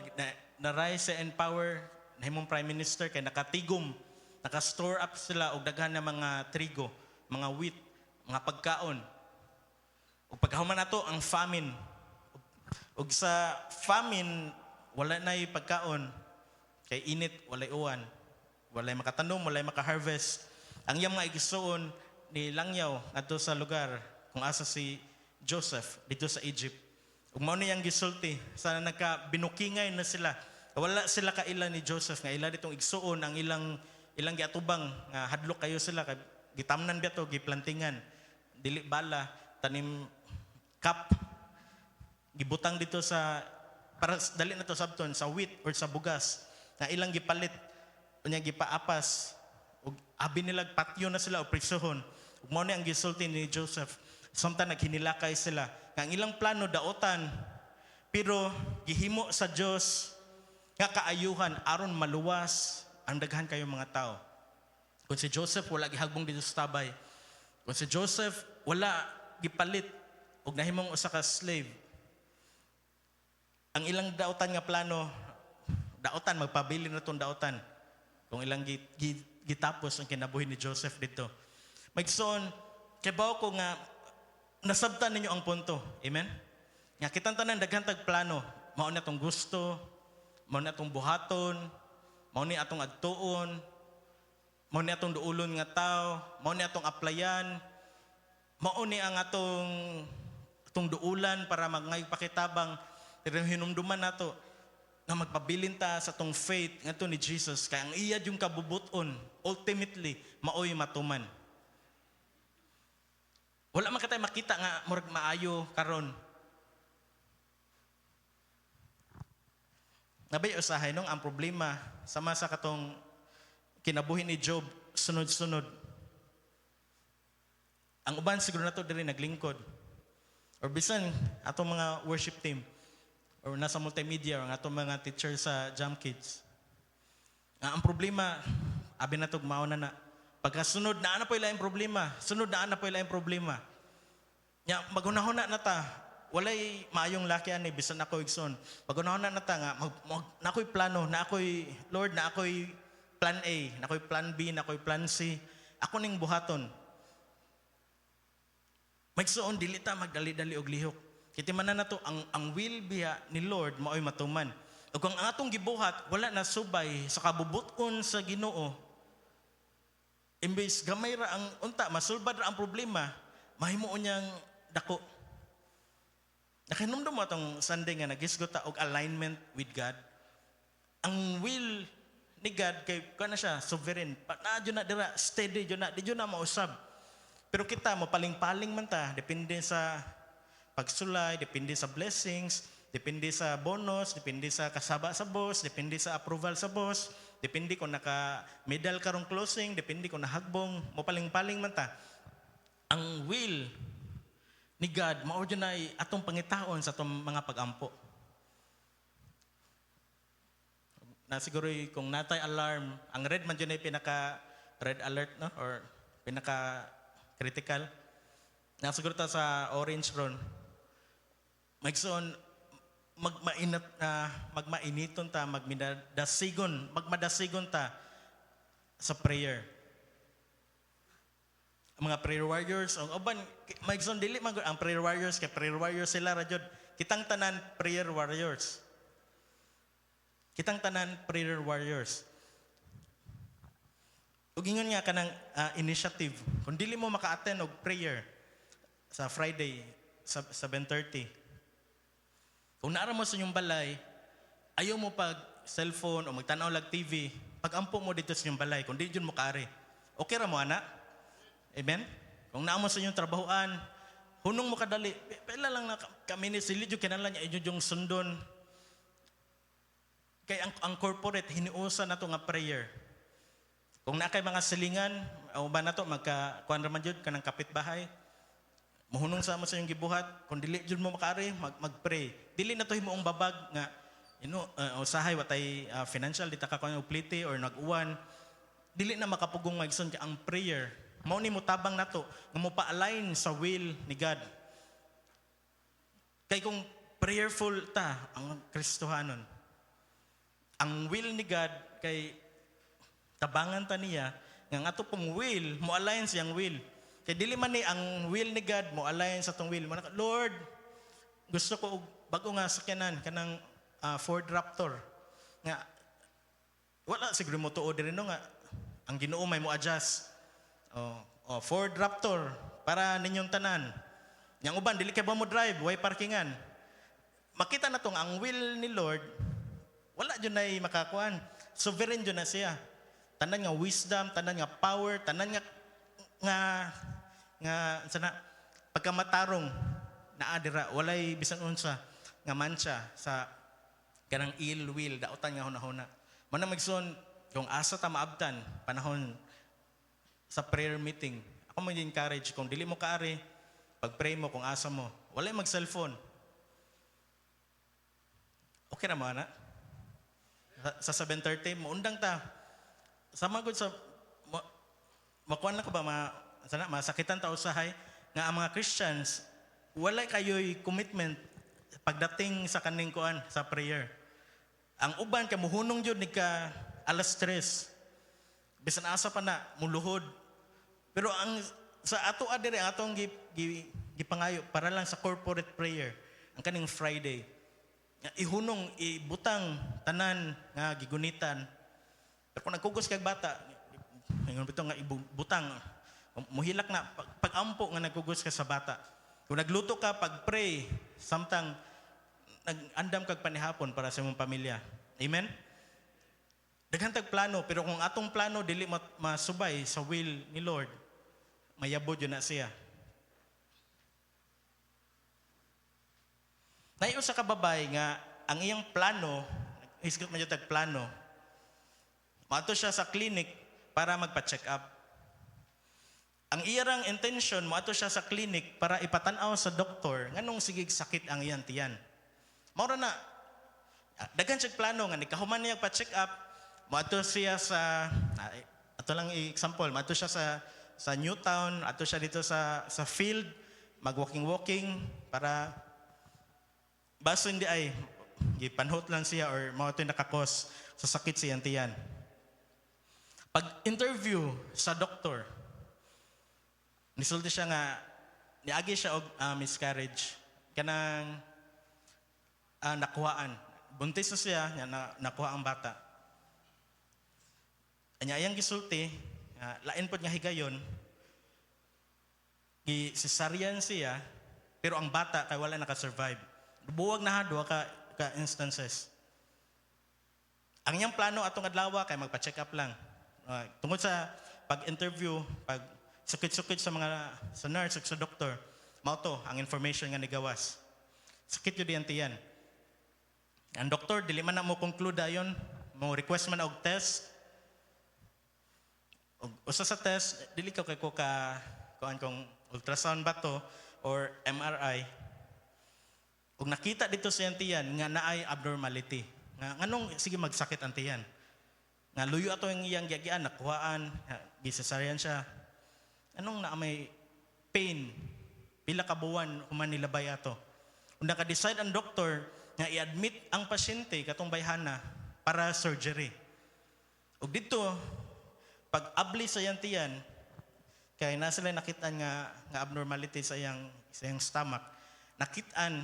na-rise and power nahimong prime minister kay nakatigom, naka-store up sila og daghan na mga trigo, mga wheat, mga pagkaon. Ug pagkahuman nato ang famine. Ug sa famine wala nay pagkaon kay init, walay uwan, walay makatanom, walay maka-harvest. Ang iyang mga igsuon ni langyaw ngadto sa lugar kung asa si Joseph dito sa Egypt. Ug mao niyang gisulti sana nagka-binukingay na sila. Wala sila kaila ni Joseph nga ila ditong igsuon ang ilang giatubang nga hadlok kayo sila kay gitamnan biya to giplantingan dili bala tanim kap gibutang dito sa para dali na to sabton sa wheat or sa bugas nga ilang gipalit unya gipaapas ug abi nila patyo na sila o prisuhon ug mao ni ang gisulti ni Joseph samtang naghinilakay sila nga ang ilang plano daotan pero gihimo sa Dios nga kaayuhan aron maluwas ang daghan kayo mga tao. Kung si Joseph wala gihagbong dito sa tabay, kung si Joseph wala gipalit ug nahimong usa ka slave, ang ilang daotan nga plano, daotan magpabili na tong daotan. Kung ilang gitapos ang kinabuhi ni Joseph dito. Magsoon, kabaw ko nga nasabtan ninyo ang punto. Amen? Nga kitang tanan daghan tag plano, mao na tong gusto, mao na atong buhaton, mao ni atong adtuon, mao ni atong duulon nga tao, mao ni atong applyan, mao ni ang atong duulan para magngay pakitabang pero hinumduman nato nga magpabilin ta sa atong faith ngadto ni Jesus kay ang iya yung kabubuton ultimately maoy matuman. Wala man katay makita nga murag maayo karon. Nabay usahay nung ang problema sama sa katong kinabuhi ni Job sunod-sunod. Ang uban siguro nato diri naglingkod. Or bisan atong mga worship team or nasa multimedia or atong mga teacher sa Jam Kids. Ang problema abi nato mao na pagkasunod na ana po ilaing problema, sunod na ana po ilaing problema. Nya maghunahuna na ta walay maayong laki ani bisan ako igsoon. Pagunahon na nata nga na ako'y plano, na ako'y Lord, na ako'y plan A, na ako'y plan B, na ako'y plan C. Ako ning buhaton. Magsuon dili ta magdali-dali og lihok. Kiti man na nato ang will biya ni Lord maoy matuman. Ug kung ang atong gibuhat wala na subay sa kabubuton sa Ginoo. Imbes gamay ra ang unta masulbad ra ang problema, mahimo unyang dako. Nakinumdum mo itong Sunday nga nagisgot ta og alignment with God. Ang will ni God kay kana siya sovereign. Na na dira steady jud na di jud na mausab. Pero kita mo paling-paling man ta depende sa pagsulay, depende sa blessings, depende sa bonus, depende sa kasaba sa boss, depende sa approval sa boss, depende kung naka-medal karong closing, depende kung nahagbong, mo paling-paling man ta. Ang will ni God, mao dyan na atong pangitaon sa atong mga pag-ampo. Na siguro kung natay alarm, ang red man dyan ay pinaka-red alert, no? Or pinaka-critical. Na siguro ta sa orange ron. Maigsoon, magmainiton ta, magmadasigon ta sa prayer. Ang mga prayer warriors, ang uban, maigsoon dili ang prayer warriors kay prayer warriors sila ra jud. Kitang tanan prayer warriors. Kitang tanan prayer warriors. Ug ingon nga kanang initiative. Kung dili mo maka-attend og prayer sa Friday sa 7:30. Kung naara mo sa inyong balay, ayaw mo pag cellphone o magtanaw lag TV, pag-ampo mo dito sa inyong balay, kung di dyan mo kaari. Okay ra mo, ana? Amen? Kung naamo sa inyong trabahoan, hunong mo kadali, pala lang na kami ni Silidyo, kinalan niya inyo yung sundon. Kaya ang corporate, hiniusa na to nga prayer. Kung na kay mga silingan, o ba na to, magkakuan raman yun, kanang kapitbahay, mahunong sa mo sa inyong gibuhat, kung dili dyan mo makari, mag-pray. Dili na to himuong babag nga, usahay watay financial, di ta ka kung pliti or nag-uwan, dili na makapugong magson ka ang prayer. Mao ni mo tabang nato nga mo pa-align sa will ni God. Kay kung prayerful ta ang Kristohanon, ang will ni God kay tabangan ta niya nga ato pong will mo align siyang will. Kay dili man ni ang will ni God mo align sa tong will mo. Lord, gusto ko bago nga sakyanan kanang Ford Raptor nga wala siguro mo tuod rin no nga ang Ginoo may mo adjust. Ford Raptor para ninyong tanan. Yang uban dili kay ba mo drive, way parkingan. Makita na tong ang will ni Lord wala jud nay makakuan. Sovereign jud na siya. Tanan nga wisdom, tanan nga power, tanan nga sana pagkamatarong naa dira walay bisan unsa nga mancha sa kanang ill will daotan nga hunahuna. Mana magson kung asa ta maabtan panahon sa prayer meeting. Ako mo encourage kung dili mo kaari, pag-pray mo kung asa mo, walay mag-cellphone. Okay na mo, ana? Sa 7:30, maundang ta. Sama gud sa makuan na ko ba masakitan ta usahay nga ang mga Christians walay kayo'y commitment pagdating sa kaning kuan sa prayer. Ang uban kay muhunong jud ni ka alas 3. Bisan asa pa na muluhod. Pero ang sa ato adire atong gipangayo para lang sa corporate prayer ang kaning Friday. Ihunong ibutang tanan nga gigunitan. Pero kung nagkugos kag bata, ngayon bitaw nga ibutang muhilak na pag-ampo nga nagkugos ka sa bata. Kung nagluto ka pag-pray, samtang nag-andam kag panihapon para sa imong pamilya. Amen. Daghang tag plano, pero kung atong plano dili masubay sa will ni Lord, mayabod yun na siya. Nayo sa kababay nga ang iyang plano, isgot man yung tag plano, maato siya sa clinic para magpa-check up. Ang iyang intention, maato siya sa clinic para ipatanaw sa doktor nganong sigig sakit ang iyang tiyan. Maura na, daghan siya plano nga nikahuman niya pa-check up, maato siya sa ato lang example, maato siya sa Newtown, ato siya dito sa field, mag-walking para baso hindi ay gipanhot lang siya or mao to'y nakakos sa sakit siyang tiyan. Pag-interview sa doktor, nisulti siya nga niagi siya og miscarriage kanang nakuhaan. Buntis na siya nakuha ang bata. Anya ayang gisulti, lain pod nga higayon, gisesaryan siya, pero ang bata kay wala naka-survive. Buwag na duha ka instances. Ang iyang plano atong adlaw kay magpa-check up lang. Tungod sa pag-interview, pag sukit-sukit sa nurse at sa doktor, mao to ang information nga nigawas. Sakit yun diyan tiyan. Ang doktor dili man na mo conclude ayon, mo request man og test. Usa sa test, dili ka kay ko kuan kung ultrasound ba to or MRI. Kung nakita dito sa tiyan nga naay abnormality, nga nganong sige magsakit ang tiyan. Nga luyo ato yung iyang giagian, nakuhaan, gisesaryan siya. Anong na may pain, pila ka buwan human nilabay ato. Kung naka-decide ang doktor nga i-admit ang pasyente katong bayhana para surgery. Ug dito, pag abli sa iyang tiyan, kay na sila nakitaan nga abnormality sa iyang stomach, nakitaan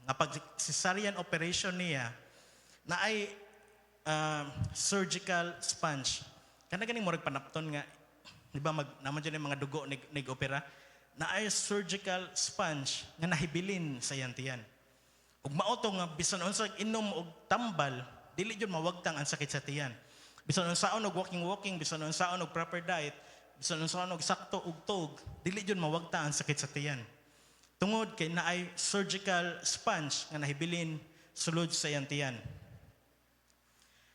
nga pag cesarean operation niya na ay surgical sponge. Kana ganing mo panapton nga, di ba naman dyan yung mga dugo nag-opera, na ay surgical sponge nga nahibilin sa iyang tiyan. Ug mauto nga bisan unsa inom og tambal, dili jud mawagtang ang sakit sa tiyan. Bisan unsaon og walking, bisan unsaon og proper diet, bisan unsaon og sakto og tug, dili jud mawagtang ang sakit sa tiyan. Tungod kay naay surgical sponge nga nahibilin sulod sa iyang tiyan.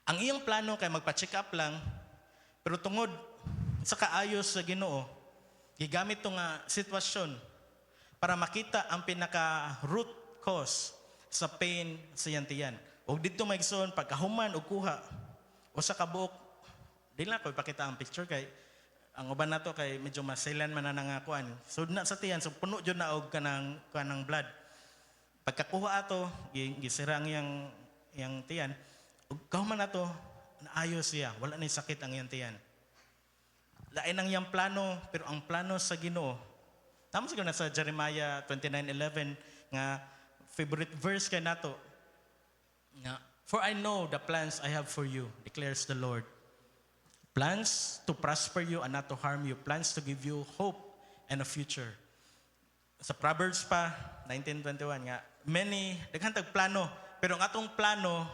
Ang iyang plano kay magpa-check up lang, pero tungod sa kaayos sa Ginoo, gigamit tong sitwasyon para makita ang pinaka-root cause sa pain sa iyang tiyan. O dito maigsoon, pagkahuman o kuha, o sa kabuok, di lang ko ipakita ang picture kay ang uban nato kay medyo masilan man na nangakuan. So na sa tiyan, so puno jud na og kanang blood. Pagkakuha ato, gisira ang iyang tiyan, ug kahuman nato, naayos siya, wala na sakit ang iyang tiyan. Lain ang iyang plano, pero ang plano sa Ginoo, tama siguro na sa Jeremiah 29:11 nga favorite verse kay nato, nga, for I know the plans I have for you, declares the Lord. Plans to prosper you and not to harm you. Plans to give you hope and a future. Sa Proverbs pa, 19:21 nga, many, daghang plano, pero ang atong plano,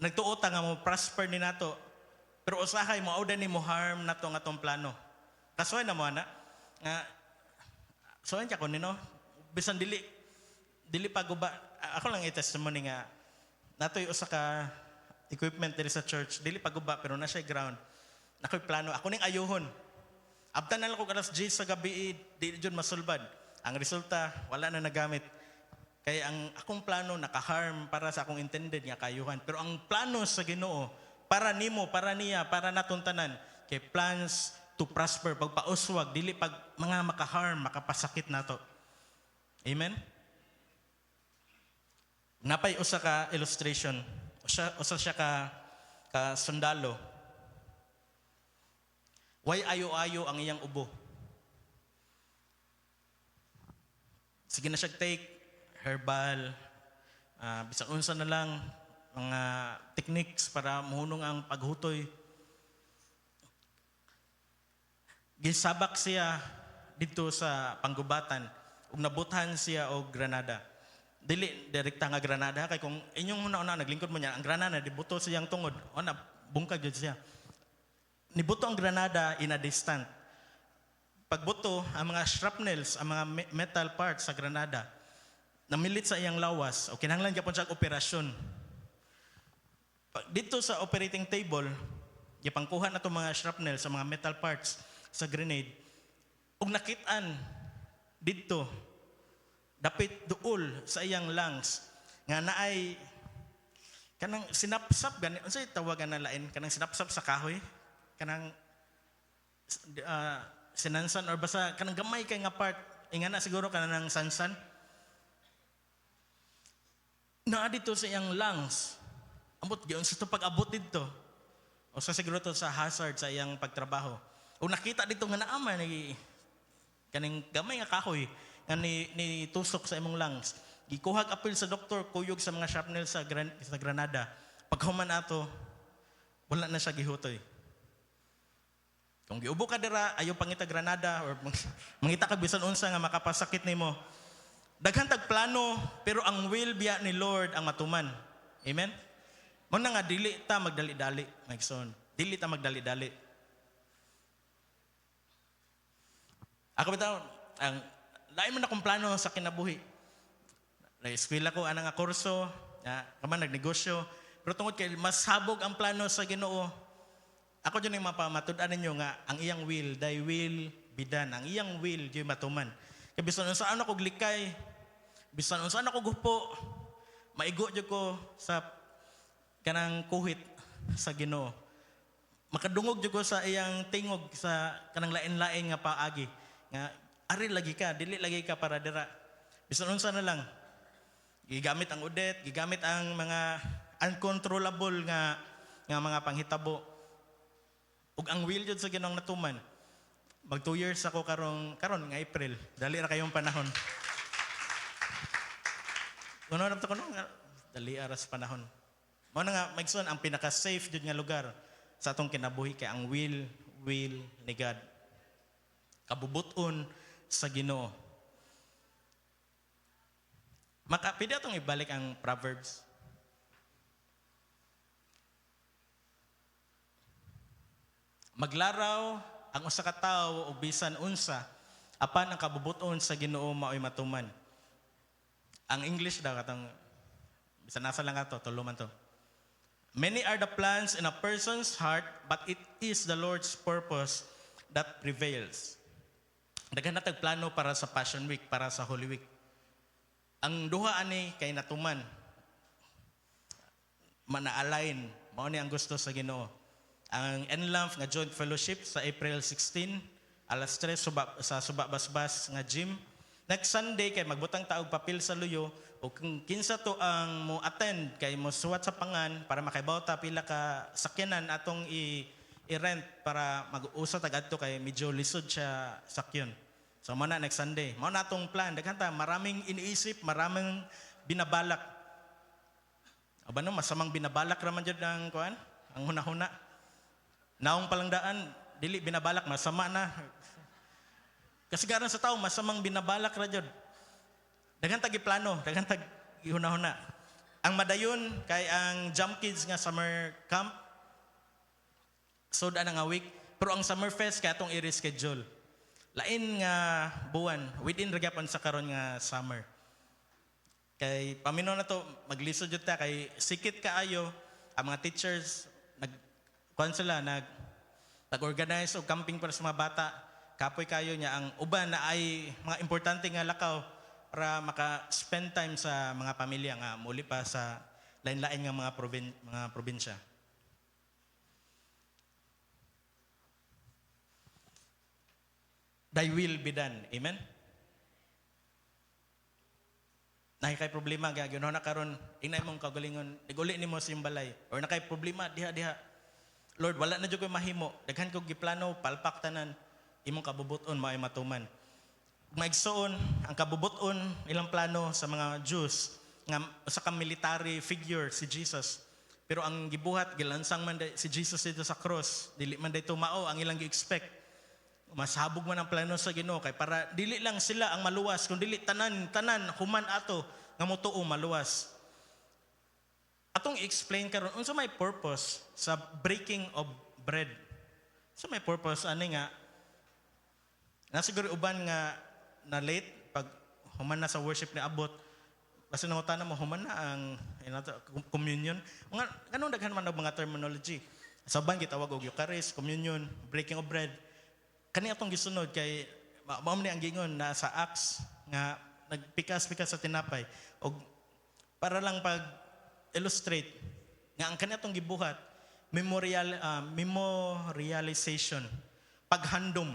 nagtuota nga mo prosper ni nato, pero usahay mo, auda ni mo harm nato nga atong plano. Kasoy na mo, ana, nga, soan ko nino, bisan dili pa guba, ako lang i-testimony nga, nato'y usa ka equipment diri sa church, dili pa guba, pero na siya ground. Nako'y plano, ako ning ayuhon. Abtan na lang ko alas 10 sa gabi, di dyan masulbad. Ang resulta, wala na nagamit. Kaya ang akong plano, naka-harm para sa akong intended nga kayuhan. Pero ang plano sa Ginoo, para nimo, para niya, para natuntanan, kay plans to prosper, pagpauswag, dili pag mga maka-harm, makapasakit nato. Amen? Napay usa ka illustration, usa siya ka sundalo. Way ayo-ayo ang iyang ubo. Sige na siya take herbal, bisan unsa na lang mga techniques para muhunong ang paghutoy. Gisabak siya dito sa panggubatan ug nabuthan siya og granada. Dili direkta nga granada kay kung inyong una naglingkod mo niya ang granada dibuto siyang tungod o na bungkag jud siya. Nibuto ang granada in a distant. Pagbuto ang mga shrapnels, ang mga metal parts sa granada namilit sa iyang lawas o kinahanglan gyapon siya operasyon. Dito sa operating table, gipangkuha na itong mga shrapnel sa mga metal parts sa grenade. Ug nakitaan dito, dapit duol sa iyang lungs, nga naay kanang sinapsap, unsay tawagan na lain, kanang sinapsap sa kahoy, kanang sinansan, or basta kanang gamay kay nga part, ingana siguro kanang sansan. Naa dito sa iyang lungs, ambot gyud sa pag-abot dito. O sa siguro to sa hazard sa iyang pagtrabaho. O nakita dito nga naama ni kaning gamay nga kahoy nga ni tusok sa imong lungs. Gikuhag apil sa doktor, kuyog sa mga shrapnel sa granada. Paghuman ato, wala na siya gihutoy. Kung giubo ka dira, ayaw pangita granada or mangita ka bisan unsa nga makapasakit nimo. Daghan tag plano, pero ang will biya ni Lord ang matuman. Amen? Muna nga, dili ta magdali-dali, Mike Son. Dili ta magdali-dali. Ako bitaw, lain mo na kong plano sa kinabuhi. Na-eskwela ko, anang nga kurso, kaman nagnegosyo, pero tungod kay mas habog ang plano sa Ginoo, ako dyan yung mapamatud-an ninyo nga, ang iyang will, thy will be done. Ang iyang will, dyan matuman. Kaya bisan saan ako glikay, bisan saan ako gupo, maigo dyan ko sa kanang kuhit sa Ginoo. Makadungog jud ko sa iyang tingog sa kanang lain-lain nga paagi. Nga ari lagi ka, dili lagi ka para dira. Bisan unsa na lang. Gigamit ang udet, gigamit ang mga uncontrollable nga mga panghitabo. Ug ang will jud sa Ginoong natuman. Mag 2 years ako karon nga April. Dali ra kayong panahon. Kuno ra to kuno dali aras panahon. Mao na nga maigsoon ang pinaka-safe jud nga lugar sa atong kinabuhi kay ang will ni God. Kabubuton sa Ginoo. Pwede atong ibalik ang Proverbs. Maglaraw ang usa ka tawo og bisan unsa apan ang kabubuton sa Ginoo mao'y matuman. Ang English daw katong bisan nasa lang ato tuluman to. Many are the plans in a person's heart, but it is the Lord's purpose that prevails. Daghan natag plano para sa Passion Week, para sa Holy Week. Ang duha ani kay natuman. Mana-align, mao ni ang gusto sa Ginoo. Ang NLAMF nga Joint Fellowship sa April 16, alas 3 sa Suba Basbas nga gym. Next Sunday kay magbutang taog papel sa luyo o kung kinsa to ang mo attend kay mo suwat sa pangan para makaibaw ta pila ka sakyanan atong i-rent para mag-usa tag adto kay medyo lisod siya sakyon. So mo na next Sunday. Mao na atong plan. Daghan ta maraming iniisip, maraming binabalak. Aba no masamang binabalak ra man jud ang kuan, ang hunahuna. Naong palang dili binabalak masama na. Kasagaran sa tao masamang binabalak ra jud. Daghan tag plano, daghan tag ihuna-huna. Ang madayon kay ang Jump Kids nga summer camp sud ana nga week, pero ang Summer Fest kay atong i-reschedule. Lain nga buwan within ra gyapon sa karon nga summer. Kay pamino na to maglisod jud ta kay sikit kaayo ang mga teachers nag-organize og camping para sa mga bata. Kapoy kayo niya ang uban na ay mga importante nga lakaw para maka-spend time sa mga pamilya nga muli pa sa lain-lain nga mga probinsya. Thy will be done. Amen? Nakikay problema, gano'n na karon inay mong kagalingon, naguli ni mo sa iyong balay. Or nakay problema, diha. Lord, wala na dyan ko mahimo. Daghan ko giplano, palpak tanan, imong kabubuton, maay matuman. Maigsoon, ang kabubuton, ilang plano sa mga Jews, nga sa military figure, si Jesus. Pero ang gibuhat, gilansang man si Jesus dito sa cross, dili man dito mao, ang ilang gi-expect. Masabog man ang plano sa Ginoo kay para dili lang sila ang maluwas, kundi tanan human ato nga motuo maluwas. Atong i-explain karon unsa may purpose sa breaking of bread. So may purpose ani nga nasiguro uban nga na late pag human na sa worship ni abot basta nangutan mo human na ang communion. Nga kanang daghan man og mga terminology. Sa uban gitawag og Eucharist, communion, breaking of bread. Kani atong gisunod kay mao ni ang gingon na sa Acts nga nagpikas-pikas sa tinapay og para lang pag illustrate nga ang kani atong gibuhat memorialization, paghandom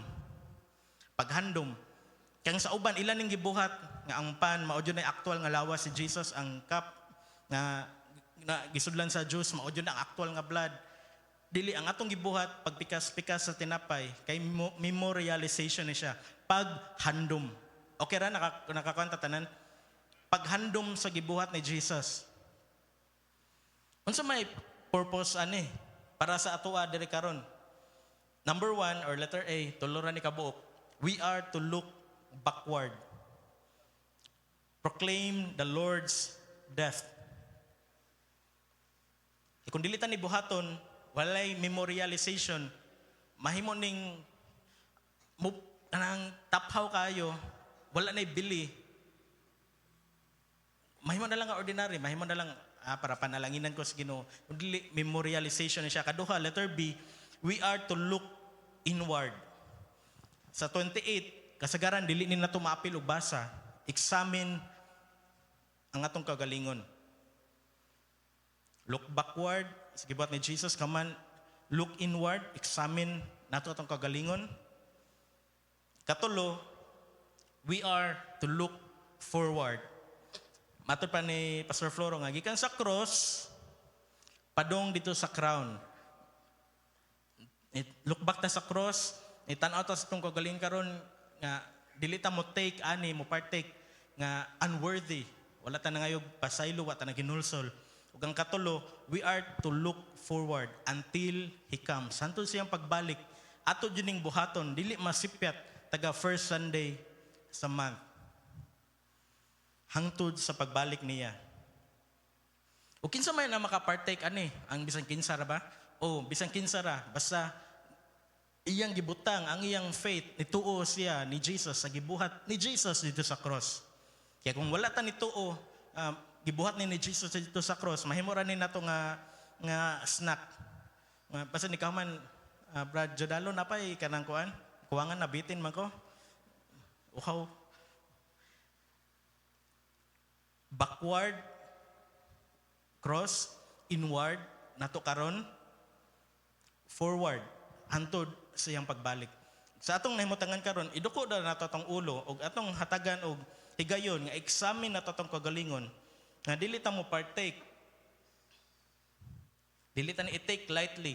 kaya sa uban ilan ning gibuhat nga ang pan mao jud na actual nga lawas si Jesus, ang cup nga gisudlan sa juice mao jud ang actual nga blood. Dili ang atong gibuhat pagpikas-pikas sa tinapay kay memorialization ni siya, paghandom. Okay ra nakakwanta tanan paghandom sa gibuhat ni Jesus. Unsa may purpose ani para sa atoa diri karon? Number 1 or letter A, tuluran ni kabuok. We are to look backward. Proclaim the Lord's death. Kung dili ta ni buhaton, walay memorialization, mahimo ning nang taphaw kayo, wala na bili. Mahimo na lang nga ordinary, mahimo na lang para panalanginan ko sa Ginoo. Dili memorialization na siya. Kaduha, letter B, we are to look inward. Sa 28, kasagaran dili ni nato maapil og basa, examine ang atong kagalingon. Look backward, sa gibuhat ni Jesus, kaman look inward, examine nato atong kagalingon. Katulo, we are to look forward. Matod pa ni Pastor Floro nga gikan sa cross padong dito sa crown. Look back ta sa cross, itan-aw ta sa tong kagaling karon nga dili ta mo take ani mo partake nga unworthy. Wala ta na ngayog pasaylo wa ta na ginulsol. Ug ang katulo, we are to look forward until He comes. Hantod siyang pagbalik. Ato juning buhaton, dili masipyat taga first Sunday sa month. Hangtod sa pagbalik niya. O kinsa may na makapartake ani? Ang bisan kinsa ra ba? O bisan kinsa ra, basta iyang gibutang ang iyang faith, nituo siya ni Jesus sa gibuhat ni Jesus dito sa cross. Kaya kung wala ta nituo, gibuhat ni Jesus dito sa cross, mahimo ra ni nato nga snack. Basta ni man Brad Jodalo napay kanang kuan, kuwangan na bitin man ko. Uhaw. Backward cross, inward nato karon, forward hantod sa iyang pagbalik. Sa atong nahimutangan karon, iduko na nato atong ulo og atong hatagan og higayon nga examine nato atong kagalingon nga dili ta mo partake. Dili ta ni i-take lightly.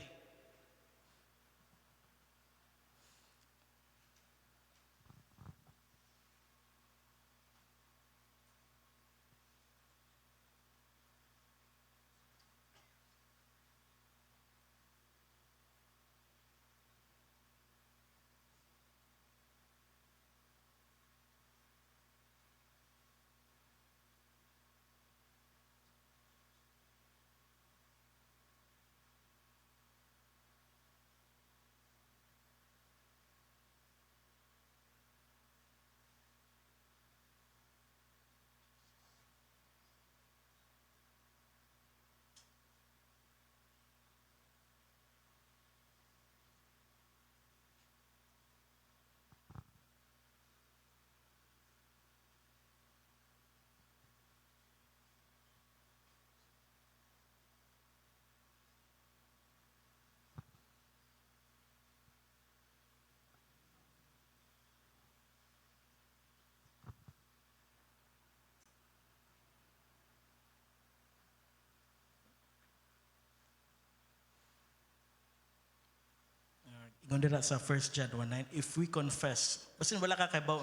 Ingon dira sa 1 John 1:9, if we confess, basin wala ka kay baw,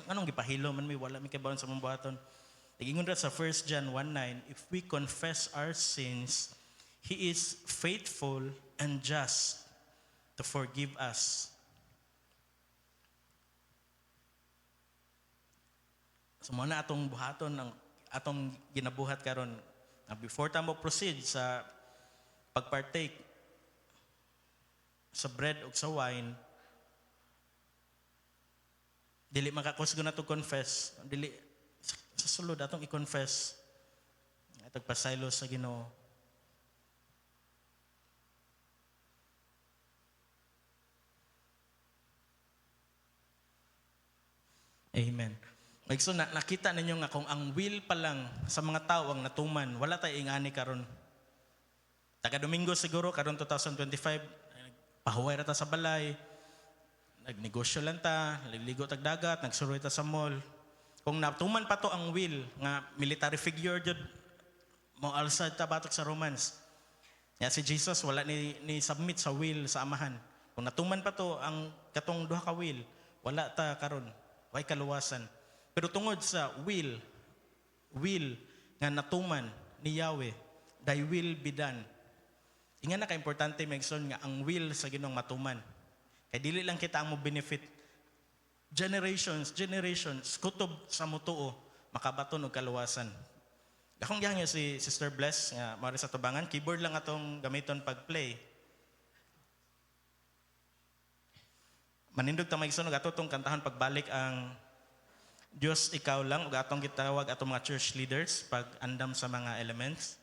anong gipahilo man may wala mi kay bawon sa mong buhaton. Ingon dira sa 1 John 1:9, if we confess our sins, He is faithful and just to forgive us. So mo na atong buhaton ang atong ginabuhat karon. Before ta mo proceed sa pagpartake sa bread o sa wine, dili makakusgo na to confess, dili sa sulod atong i-confess atong pasaylo sa Ginoo. Amen. So nakita ninyo nga kung ang will pa lang sa mga tao ang natuman, wala tayo ingani karon. Taga Domingo siguro karon 2025, pahuway ra ta sa balay, nagnegosyo lang ta, nagligo tag dagat, nagsuroy ta sa mall. Kung natuman pa to ang will nga military figure jud mo alsad ta batok sa Romans. Ya si Jesus wala ni submit sa will sa amahan. Kung natuman pa to ang katong duha ka will, wala ta karon, way kaluwasan. Pero tungod sa will nga natuman ni Yahweh, thy will be done. Inga na ka-importante megson nga ang will sa Ginoong matuman. Kay dili lang kita ang mo benefit. Generations, kutob sa mutuo, makabaton og kaluwasan. Akong gihangyo si Sister Bless nga mari sa tubangan, keyboard lang atong gamiton pag-play. Manindog ta maigsoon og ato tong kantahan pagbalik ang Diyos ikaw lang ug atong gitawag atong mga church leaders pag andam sa mga elements.